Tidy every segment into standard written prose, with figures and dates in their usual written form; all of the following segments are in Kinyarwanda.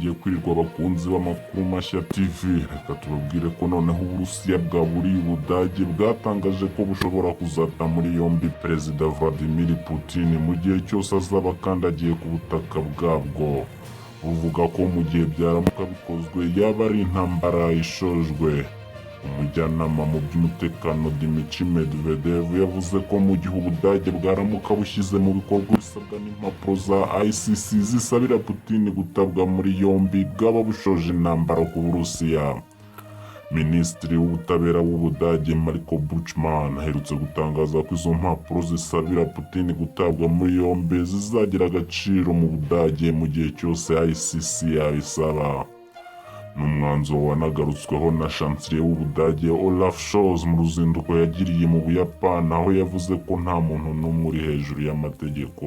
mwongeye kwirirwa abakunzi b'amakuru mashya TV. Reka tubabwire ko noneho Uburusiya bwaburiye Ubudage bwatangaje ko bushobora kuzata muri yombi Perezida Vladimir Putin mu gihe cyose azaba akandagiye ku butaka bwabwo. Buvuga ko mu gihe byaramuka bikozwe yaba ari intambara ishojwe. Umujyanama mu by'umutekano Dmitry Medvedev yavuze ko mu gihe Ubudage bwaramuka bushyize mu bikorwa bisabwa n'impapuro za ICC zisabira Putin gutabwa muri yombi bwaba bushoje intambara ku Burusiya. Minisitiri w'ubutabera w'Ubudage Marco Buchmann aherutse gutangaza ko izo mpapuro zisabira Putin gutabwa muri yombi zizagira agaciro mu Budage mu gihe cyose ICC yabisaba. N'umwanzuro wanagarutsweho na chancelier w'Ubudage Olaf Scholz mu ruzinduko yagiriye mu Buyapani, aho yavuze ko nta muntu n'umwe uri hejuru y'amategeko.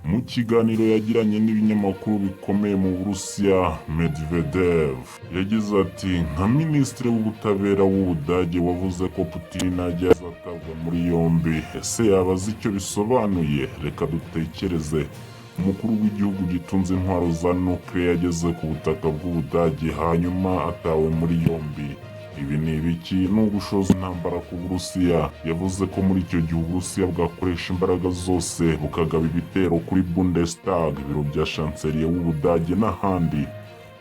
Mu kiganiro yagiranye n'ibinyamakuru bikomeye mu Burusiya, Medvedev yagize ati nka minisitiri w'ubutabera w'Ubudage wavuze ko Putin ajya azatabwa muri yombi, ese yaba azi icyo bisobanuye? Reka dutekereze. Umukuru w'igihugu gitunze intwaro za nuclear yageze ku butaka bw'Ubudage hanyuma atawe muri yombi. Ibi ni ibiki? Ni ugushoza intambara ku Burusiya. Yavuze ko muri icyo gihe Uburusiya bwakoresha imbaraga zose bukagaba ibitero kuri Bundestag, ibiro bya chancelier w'Ubudage n'ahandi.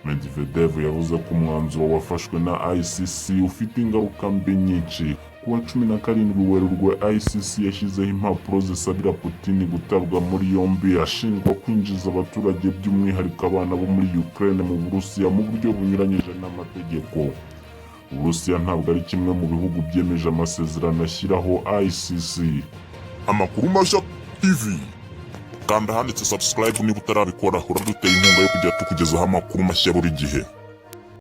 Medvedev yavuze ko umwanzuro wafashwe na ICC ufite ingaruka mbi nyinshi. Kuwa 17 Werurwe ICC yashyizeho impapuro zisabira Putin gutabwa muri yombi ashinjwa kwinjiza abaturage by'umwihariko abana bo muri Ukraine mu Burusiya mu buryo bunyuranyije n'amategeko. Uburusiya ntabwo ari kimwe mu bihugu byemeje amasezerano ashyiraho ICC. Amakuru mashya TV. Kanda handitse subscribe niba utarabikora, uraduteye inkunga yo kujya tukugezaho amakuru mashya buri gihe.